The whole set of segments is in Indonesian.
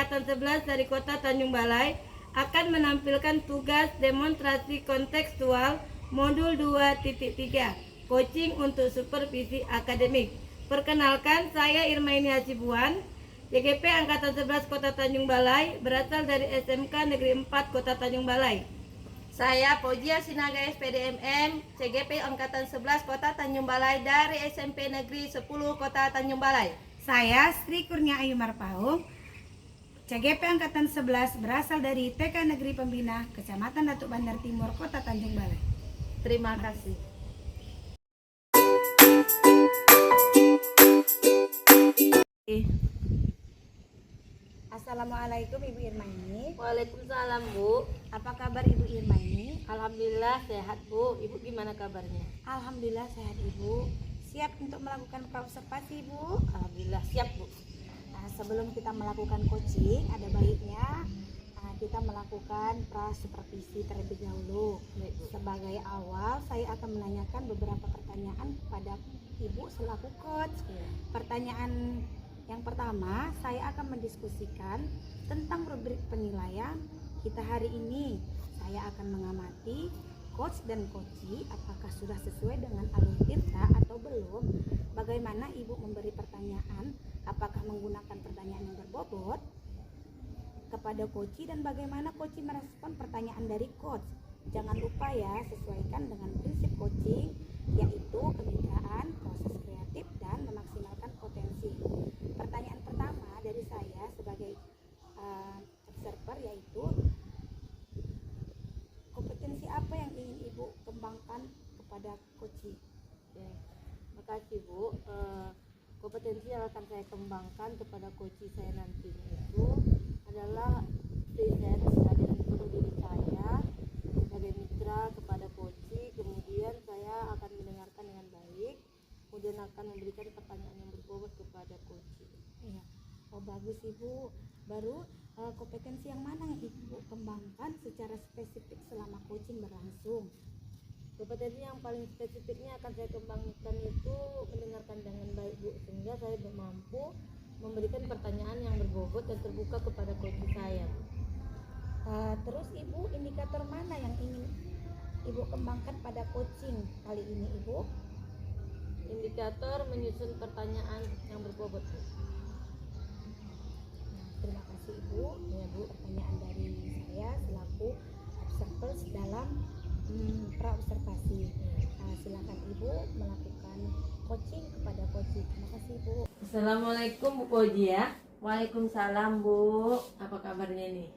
Angkatan 11 dari Kota Tanjung Balai akan menampilkan tugas demonstrasi kontekstual modul 2.3, coaching untuk supervisi akademik. Perkenalkan, saya Irmaini Hasibuan, CGP Angkatan 11 Kota Tanjung Balai, berasal dari SMK Negeri 4 Kota Tanjung Balai. Saya Pojia Sinaga SPDMM, CGP Angkatan 11 Kota Tanjung Balai dari SMP Negeri 10 Kota Tanjung Balai. Saya Sri Kurnia Ayu Marpaung, CGP Angkatan 11 berasal dari TK Negeri Pembina, Kecamatan Datuk Bandar Timur, Kota Tanjung Balai. Terima kasih. Assalamualaikum Ibu Irmaini. Waalaikumsalam, Bu. Apa kabar Ibu Irmaini? Alhamdulillah sehat, Bu. Ibu gimana kabarnya? Alhamdulillah sehat Ibu. Siap untuk melakukan praobservasi Ibu? Alhamdulillah siap, Bu. Nah, sebelum kita melakukan coaching, ada baiknya kita melakukan pra-supervisi terlebih dahulu. Baik, Bu. Sebagai awal, saya akan menanyakan beberapa pertanyaan kepada Ibu selaku coach. Iya. Pertanyaan yang pertama, saya akan mendiskusikan tentang rubrik penilaian kita hari ini. Saya akan mengamati coach dan coachee apakah sudah sesuai dengan alur tirta atau belum. Bagaimana Ibu memberi pertanyaan, apakah menggunakan pertanyaan yang berbobot kepada coachee, dan bagaimana coachee merespon pertanyaan dari coach. Jangan lupa ya, sesuaikan dengan prinsip coaching, yaitu kemitraan, proses kreatif, dan memaksimalkan potensi. Pertanyaan pertama dari saya sebagai observer yaitu, kompetensi apa yang ingin Ibu kembangkan kepada coachee? Oke. Makasih, Bu. Kompetensi yang akan saya kembangkan kepada coachee saya nantinya itu adalah presence, kehadiran penuh diri saya sebagai mitra kepada coachee. Kemudian saya akan mendengarkan dengan baik, kemudian akan memberikan pertanyaan yang berbobot kepada coachee. Iya. Oh bagus Ibu. Baru kompetensi yang mana yang Ibu kembangkan secara spesifik selama coaching berlangsung? Kompetensi yang paling spesifiknya akan saya kembangkan itu mendengarkan dengan baik, Bu, sehingga saya mampu memberikan pertanyaan yang berbobot dan terbuka kepada coachee saya. Terus Ibu, indikator mana yang ingin Ibu kembangkan pada coaching kali ini Ibu? Indikator menyusun pertanyaan yang berbobot, Bu. Terima kasih Ibu. Ya Bu, pertanyaan dari saya selaku observers dalam pra-observasi. Silakan Ibu melakukan coaching kepada coachee. Terima kasih Ibu. Assalamualaikum, Bu Pojia. Waalaikumsalam, Bu. Apa kabarnya nih?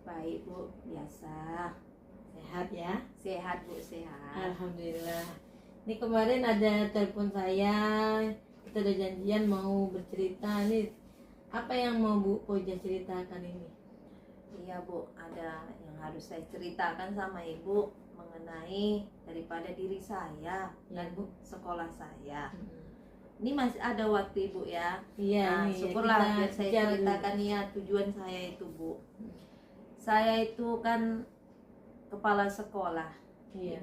Baik, Bu. Biasa. Sehat ya? Sehat, Bu. Sehat. Alhamdulillah. Ini kemarin ada telepon saya, kita udah janjian mau bercerita nih. Apa yang mau Bu Pojia ceritakan ini? Iya, Bu. Ada yang harus saya ceritakan sama Ibu mengenai daripada diri saya dan Bu. sekolah saya. Ini masih ada waktu Ibu ya. Iya, Nah, nih, syukurlah kita biar saya bicara ceritakan ya tujuan saya itu, Bu. Saya itu kan kepala sekolah. Iya.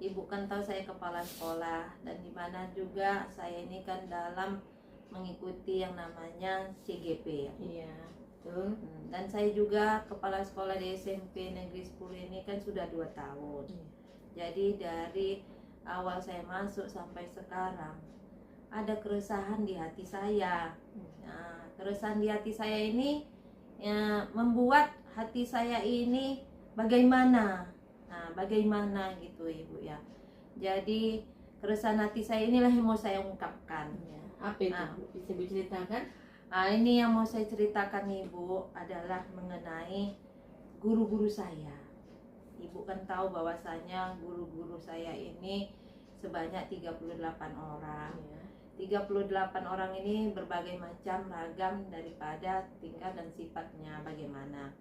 Ibu kan tahu saya kepala sekolah, dan di mana juga saya ini kan dalam mengikuti yang namanya CGP ya. Iya, betul. Dan saya juga kepala sekolah di SMP Negeri 10 ini kan sudah 2 tahun. Iya. Jadi dari awal saya masuk sampai sekarang ada keresahan di hati saya. Nah, keresahan di hati saya ini ya, membuat hati saya ini bagaimana? Nah, bagaimana gitu Ibu ya. Jadi keresahan hati saya inilah yang mau saya ungkapkan. Iya. Apa itu, Bu? Bisa diceritakan? Nah, ini yang mau saya ceritakan Ibu adalah mengenai guru-guru saya. Ibu kan tahu bahwasanya guru-guru saya ini sebanyak 38 orang. Iya. 38 orang ini berbagai macam ragam daripada tingkah dan sifatnya bagaimana.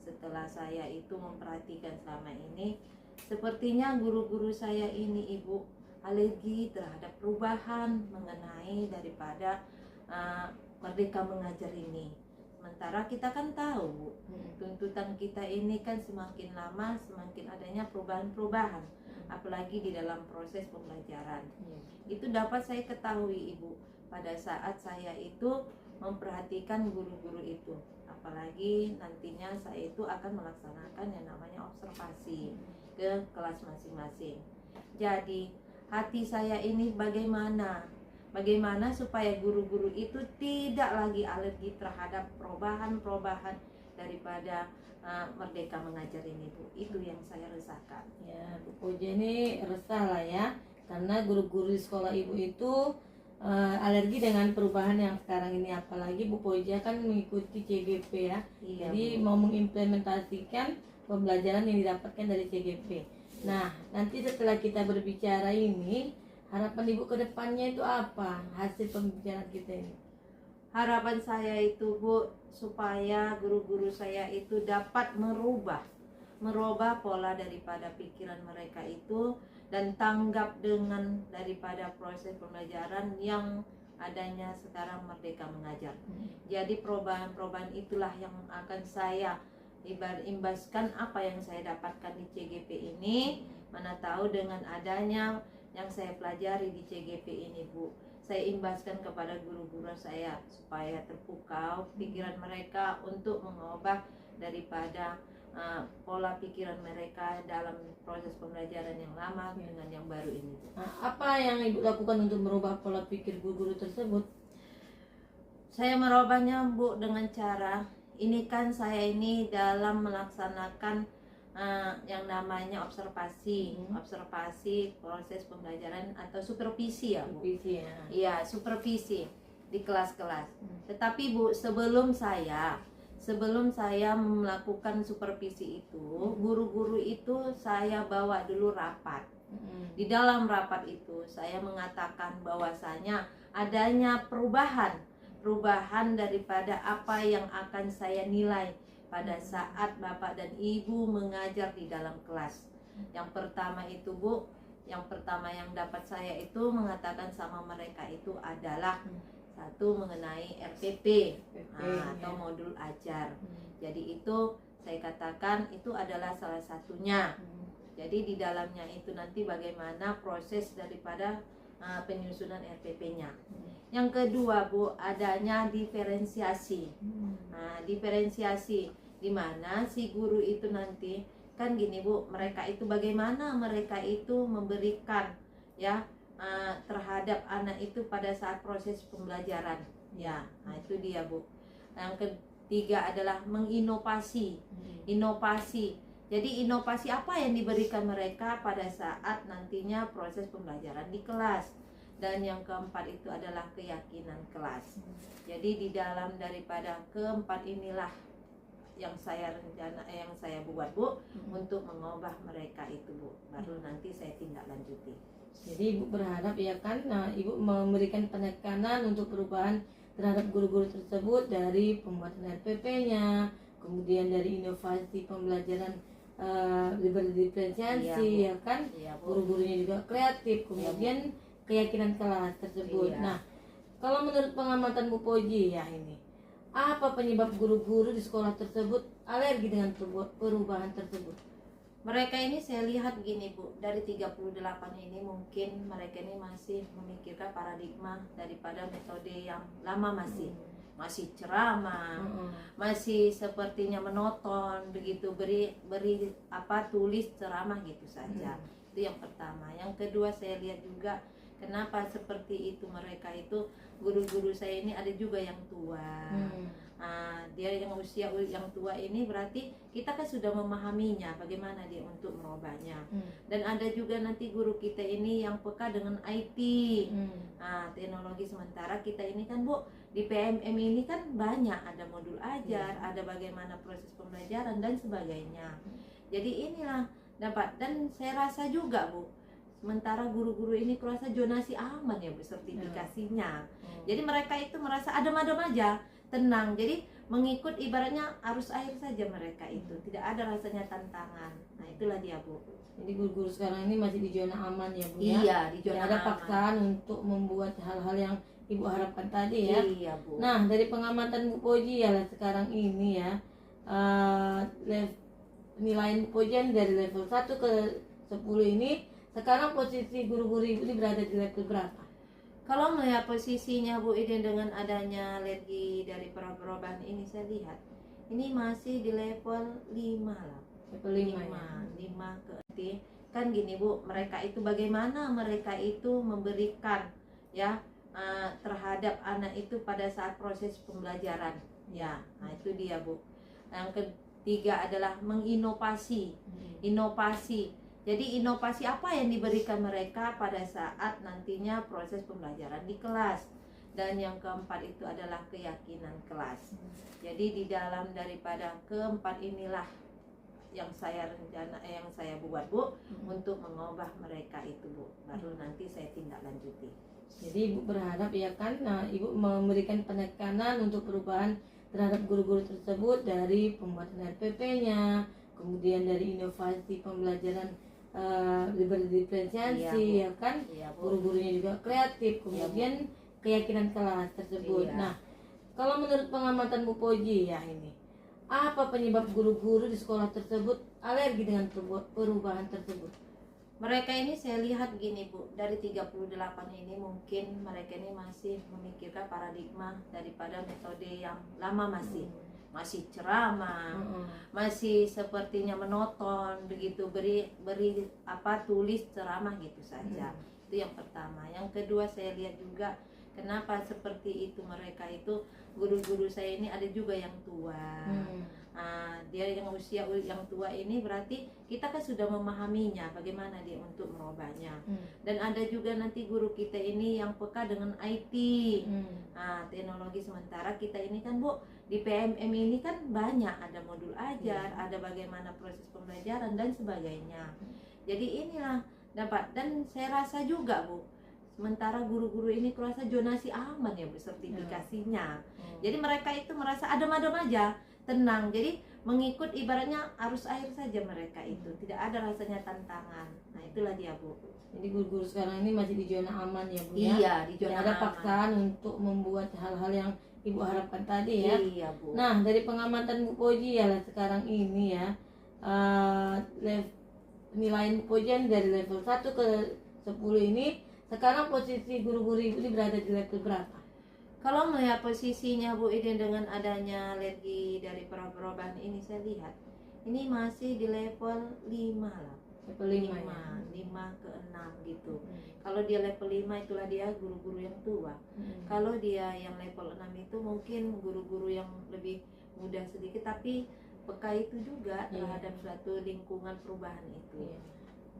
Setelah saya itu memperhatikan selama ini, sepertinya guru-guru saya ini Ibu alergi terhadap perubahan mengenai daripada Merdeka Mengajar ini. Sementara kita kan tahu tuntutan kita ini kan semakin lama semakin adanya perubahan-perubahan, apalagi di dalam proses pembelajaran. Itu dapat saya ketahui Ibu pada saat saya itu memperhatikan guru-guru itu. apalagi nantinya saya itu akan melaksanakan yang namanya observasi ke kelas masing-masing. Jadi hati saya ini bagaimana supaya guru-guru itu tidak lagi alergi terhadap perubahan-perubahan daripada Merdeka Mengajar ini, Bu. Itu yang saya resahkan. Ya, Bu Poja ini resah lah ya, karena guru-guru di sekolah Ibu itu alergi dengan perubahan yang sekarang ini, apalagi Bu Poja kan mengikuti CGP ya. Iya, Jadi Bu. mau mengimplementasikan pembelajaran yang didapatkan dari CGP. Nah, nanti setelah kita berbicara ini, harapan Ibu ke depannya itu apa? Hasil pembicaraan kita ini. Harapan saya itu, Bu, supaya guru-guru saya itu dapat merubah pola daripada pikiran mereka itu dan tanggap dengan daripada proses pembelajaran yang adanya sekarang Merdeka Mengajar. Jadi perubahan-perubahan itulah yang akan saya imbaskan apa yang saya dapatkan di CGP ini. Mana tahu dengan adanya yang saya pelajari di CGP ini, Bu, saya imbaskan kepada guru-guru saya supaya terpukau pikiran mereka untuk mengubah daripada pola pikiran mereka dalam proses pembelajaran yang lama dengan yang baru ini. Nah, apa yang Ibu lakukan untuk merubah pola pikir guru-guru tersebut? Saya merubahnya, Bu, dengan cara ini kan saya ini dalam melaksanakan yang namanya observasi proses pembelajaran atau supervisi ya, Bu. Supervisi ya. Iya, supervisi di kelas-kelas. Tetapi Bu, sebelum saya melakukan supervisi itu, guru-guru itu saya bawa dulu rapat. Di dalam rapat itu saya mengatakan bahwasanya adanya perubahan daripada apa yang akan saya nilai pada saat Bapak dan Ibu mengajar di dalam kelas. Yang pertama itu, Bu, yang dapat saya itu mengatakan sama mereka itu adalah satu mengenai RPP atau modul ajar. Jadi itu saya katakan itu adalah salah satunya. Jadi di dalamnya itu nanti bagaimana proses daripada penyusunan RPP-nya. Yang kedua, Bu, adanya diferensiasi. Diferensiasi di mana si guru itu nanti kan gini, Bu, mereka itu bagaimana mereka itu memberikan ya terhadap anak itu pada saat proses pembelajaran ya. Nah, itu dia, Bu. Yang ketiga adalah menginovasi. Inovasi. Jadi inovasi apa yang diberikan mereka pada saat nantinya proses pembelajaran di kelas. Dan yang keempat itu adalah keyakinan kelas. Jadi di dalam daripada keempat inilah yang saya buat, Bu, untuk mengubah mereka itu, Bu. Baru nanti saya tindak lanjuti. Jadi Ibu berharap ya kan, Ibu memberikan penekanan untuk perubahan terhadap guru-guru tersebut dari pembuatan RPP-nya, kemudian dari inovasi pembelajaran berdiferensiasi, ya kan, guru-gurunya juga kreatif, kemudian keyakinan kelas tersebut. Nah, kalau menurut pengamatan Bu Poji ya ini, apa penyebab guru-guru di sekolah tersebut alergi dengan perubahan tersebut? Mereka ini saya lihat gini, Bu, dari 38 ini mungkin mereka ini masih memikirkan paradigma daripada metode yang lama, masih ceramah, masih sepertinya menonton begitu, beri tulis ceramah gitu saja. Itu yang pertama. Yang kedua, saya lihat juga kenapa seperti itu, mereka itu guru-guru saya ini ada juga yang tua. Dia yang usia yang tua ini berarti kita kan sudah memahaminya bagaimana dia untuk merubahnya. Dan ada juga nanti guru kita ini yang peka dengan IT, teknologi. Sementara kita ini kan, Bu, di PMM ini kan banyak, ada modul ajar, ada bagaimana proses pembelajaran dan sebagainya. Jadi inilah dapat, dan saya rasa juga, Bu, sementara guru-guru ini kerasa zonasi aman ya, Bu, sertifikasinya. Jadi mereka itu merasa adem-adem aja, tenang. Jadi mengikut ibaratnya arus air saja mereka itu, tidak ada rasanya tantangan. Nah, itulah dia, Bu. Jadi guru-guru sekarang ini masih di zona aman ya, Bu, ya? Iya, di zona ada aman. paksaan untuk membuat hal-hal yang Ibu harapkan tadi ya. Iya, Bu. Nah, dari pengamatan Bu Poji ya sekarang ini ya, penilaian Bu Poji dari level 1 ke 10 ini, sekarang posisi guru-guru Ibu ini berada di level berapa? Kalau melihat posisinya, Bu, ini dengan adanya alergi dari perubahan ini, saya lihat ini masih di level 5 lah. Level 5 ya. 5 ke kan gini Bu, mereka itu bagaimana mereka itu memberikan ya terhadap anak itu pada saat proses pembelajaran ya. Nah itu dia Bu. Yang ketiga adalah menginovasi. Inovasi. Jadi inovasi apa yang diberikan mereka pada saat nantinya proses pembelajaran di kelas. Dan yang keempat itu adalah keyakinan kelas. Jadi di dalam daripada keempat inilah yang saya buat Bu, untuk mengubah mereka itu Bu. Baru nanti saya tindak lanjuti. Jadi Ibu berharap ya kan, nah Ibu memberikan penekanan untuk perubahan terhadap guru-guru tersebut dari pembuatan RPP-nya, kemudian dari inovasi pembelajaran berdiferensiasi Iya, ya kan, Iya Bu. guru-gurunya juga kreatif, kemudian keyakinan kelas tersebut. Iya. Nah, kalau menurut pengamatan Bu Poji ya ini, apa penyebab guru-guru di sekolah tersebut alergi dengan perubahan tersebut? Mereka ini saya lihat gini Bu, dari 38 ini mungkin mereka ini masih memikirkan paradigma daripada metode yang lama, masih ceramah, masih sepertinya menonton begitu, beri tulis ceramah gitu saja. Itu yang pertama. Yang kedua saya lihat juga kenapa seperti itu, mereka itu guru-guru saya ini ada juga yang tua. Dia yang usia yang tua ini berarti kita kan sudah memahaminya bagaimana dia untuk merubahnya. Dan ada juga nanti guru kita ini yang peka dengan IT, teknologi. Sementara kita ini kan Bu, di PMM ini kan banyak, ada modul ajar, ada bagaimana proses pembelajaran dan sebagainya. Jadi inilah dapat, dan saya rasa juga Bu, sementara guru-guru ini kurasa zonasi aman ya Bu sertifikasinya. Jadi mereka itu merasa adem-adem aja, tenang. Jadi mengikut ibaratnya arus air saja mereka itu, tidak ada rasanya tantangan. Nah itulah dia Bu. Jadi guru-guru sekarang ini masih di zona aman ya Bu ya? Iya, di zona Tidak ada aman. paksaan untuk membuat hal-hal yang Ibu harapkan tadi ya. Iya Bu. Nah, dari pengamatan Bu Poji ya sekarang ini ya, penilaian Bu Poji dari level 1 ke 10 ini, sekarang posisi guru-guru Ibu ini berada di level berapa? Kalau melihat posisinya Bu ini dengan adanya alergi dari perubahan ini, saya lihat ini masih di level 5 lah. Level 5 ya? 5 ke 6 gitu. Kalau dia level 5 itulah dia guru-guru yang tua. Kalau dia yang level 6 itu mungkin guru-guru yang lebih muda sedikit, tapi peka itu juga terhadap suatu lingkungan perubahan itu.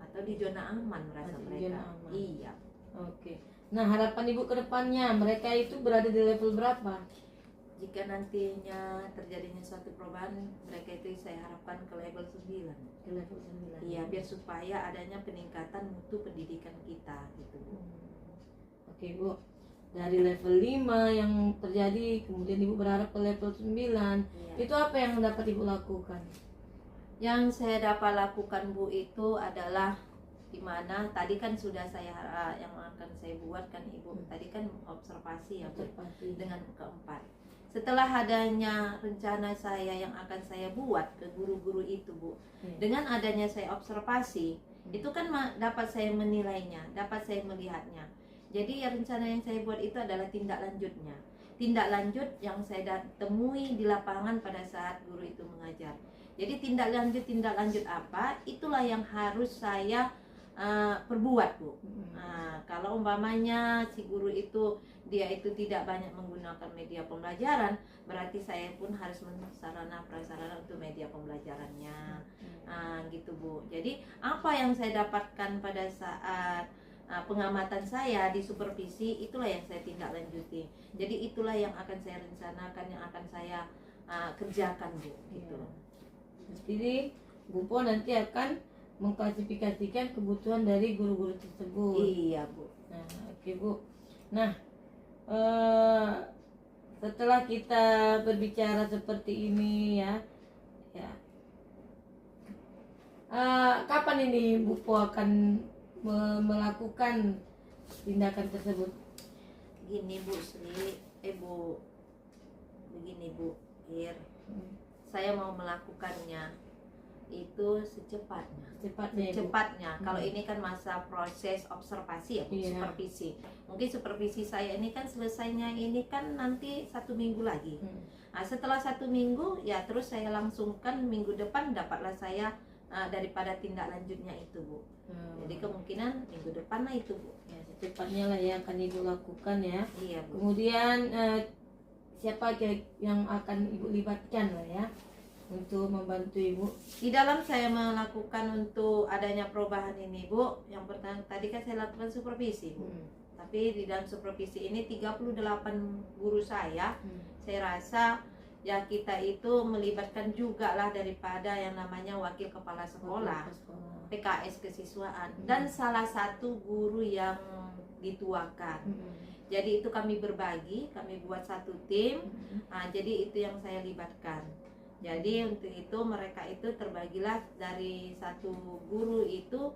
Atau di zona aman merasa Masih di mereka. zona aman. Iya. Oke. Nah, harapan Ibu ke depannya, mereka itu berada di level berapa? Jika nantinya terjadinya suatu perubahan, mereka itu saya harapkan ke level 9. Di level 9. Iya, biar supaya adanya peningkatan mutu pendidikan kita gitu Bu. Oke Bu, dari level 5 yang terjadi, kemudian Ibu berharap ke level 9. Iya. Itu apa yang dapat Ibu lakukan? Yang saya dapat lakukan Bu itu adalah dimana tadi kan sudah saya yang akan saya buat kan Ibu, tadi kan observasi ya Bu, Observasi. dengan keempat. Setelah adanya rencana saya yang akan saya buat ke guru-guru itu Bu, dengan adanya saya observasi, itu kan dapat saya menilainya, dapat saya melihatnya. Jadi ya rencana yang saya buat itu adalah tindak lanjutnya. Tindak lanjut yang saya temui di lapangan pada saat guru itu mengajar. Jadi tindak lanjut apa? Itulah yang harus saya perbuat Bu. Kalau umpamanya si guru itu dia itu tidak banyak menggunakan media pembelajaran, berarti saya pun harus sarana prasarana untuk media pembelajarannya. Gitu Bu. Jadi apa yang saya dapatkan pada saat pengamatan saya di supervisi, itulah yang saya tindak lanjuti. Jadi itulah yang akan saya rencanakan, yang akan saya kerjakan Bu. Gitu. Jadi Bu Po nanti akan mengklasifikasikan kebutuhan dari guru-guru tersebut. Iya Bu. Nah, oke Bu. Nah, setelah kita berbicara seperti ini ya, kapan ini Bu Po akan melakukan tindakan tersebut? Gini Bu Sri, Bu, begini Bu Ir, saya mau melakukannya itu secepatnya. Cepatnya. Kalau ini kan masa proses observasi ya Bu, supervisi. Mungkin supervisi saya ini kan selesainya ini kan nanti 1 minggu lagi. Nah, setelah 1 minggu ya terus saya langsungkan minggu depan dapatlah saya daripada tindak lanjutnya itu, Bu. Jadi kemungkinan minggu depan lah itu, Bu. Ya, secepatnya lah ya akan ibu lakukan ya. Iya, Bu. Kemudian siapa yang akan ibu libatkan lah ya untuk membantu ibu? Di dalam saya melakukan untuk adanya perubahan ini, Bu, yang pertama tadi kan saya lakukan supervisi, Bu. Tapi di dalam supervisi ini 38 guru saya rasa ya kita itu melibatkan juga lah daripada yang namanya wakil kepala sekolah, PKS kesiswaan, dan salah satu guru yang dituakan. Jadi itu kami berbagi, kami buat satu tim. Jadi itu yang saya libatkan. Jadi untuk itu mereka itu terbagilah dari satu guru itu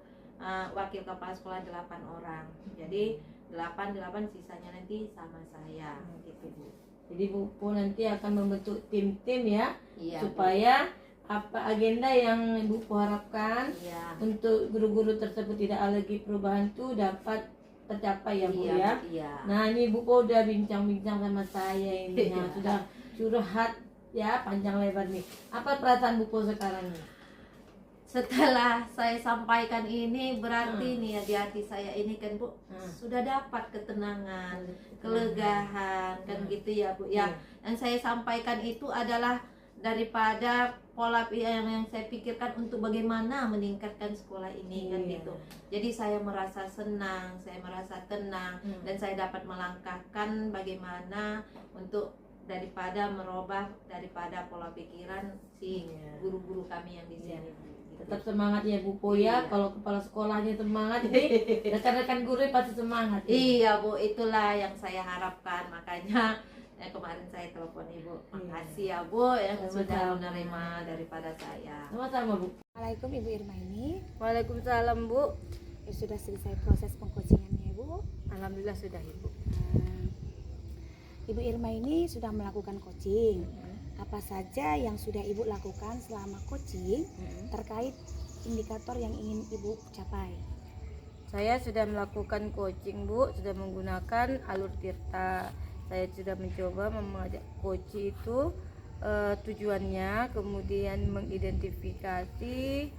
wakil kepala sekolah 8 orang. Jadi 8 sisanya nanti sama saya gitu, Bu. Jadi Bu Po nanti akan membentuk tim-tim ya, Iya, supaya apa agenda yang Ibu Po harapkan iya. untuk guru-guru tersebut tidak alergi perubahan itu dapat tercapai ya Bu Iya, ya. iya. Nah ini Bu Po udah bincang-bincang sama saya ini, nah, sudah curhat ya panjang lebar nih. Apa perasaan Bu Po sekarang nih? Setelah saya sampaikan ini berarti nih ya di hati saya ini kan, Bu, sudah dapat ketenangan, kelegaan kan gitu ya, Bu ya. Yang saya sampaikan itu adalah daripada pola yang saya pikirkan untuk bagaimana meningkatkan sekolah ini kan gitu. Jadi saya merasa senang, saya merasa tenang, dan saya dapat melangkahkan bagaimana untuk daripada merubah daripada pola pikiran si guru-guru kami yang di sini. Tetap semangat ya Bu Po ya. Kalau kepala sekolahnya semangat nih, rekan-rekan guru pasti semangat. Iya, Bu, itulah yang saya harapkan. Makanya kemarin saya telepon Ibu. Makasih ya, Bu, yang sudah menerima daripada saya. Sama-sama Bu. Assalamualaikum Ibu Irmaini. Waalaikumsalam, Bu. Ya, sudah selesai proses pengcoachingannya Ibu. Alhamdulillah sudah, Ibu. Ibu Irmaini sudah melakukan coaching. Apa saja yang sudah Ibu lakukan selama coaching terkait indikator yang ingin Ibu capai? Saya sudah melakukan coaching, Bu, sudah menggunakan alur Tirta. Saya sudah mencoba mengajak coach itu tujuannya, kemudian mengidentifikasi,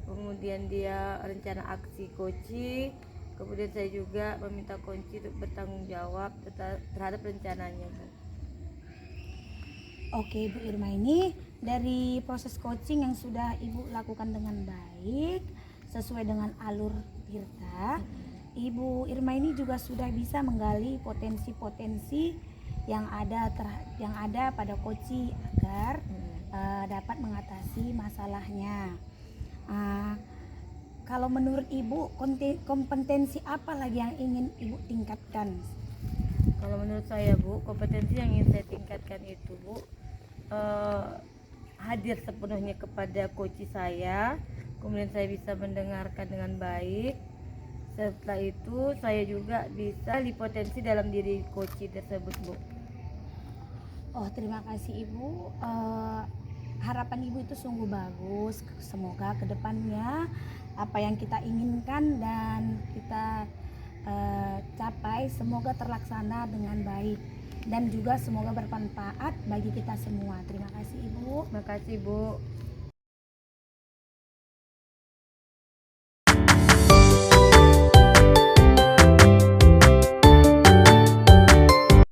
kemudian dia rencana aksi coaching, kemudian saya juga meminta coach untuk bertanggung jawab terhadap rencananya, Bu. Oke Bu Irmaini, dari proses coaching yang sudah Ibu lakukan dengan baik sesuai dengan alur Tirta, Ibu Irmaini juga sudah bisa menggali potensi-potensi yang ada pada coaching agar dapat mengatasi masalahnya. Kalau menurut Ibu, kompetensi apa lagi yang ingin Ibu tingkatkan? Kalau menurut saya, Bu, kompetensi yang ingin saya tingkatkan itu, Bu, hadir sepenuhnya kepada coach saya, kemudian saya bisa mendengarkan dengan baik. Setelah itu saya juga bisa lihat potensi dalam diri coach tersebut, Bu. Oh, terima kasih Ibu. Harapan Ibu itu sungguh bagus. Semoga kedepannya apa yang kita inginkan dan kita capai semoga terlaksana dengan baik dan juga semoga bermanfaat bagi kita semua. Terima kasih Ibu. Terima kasih, Bu.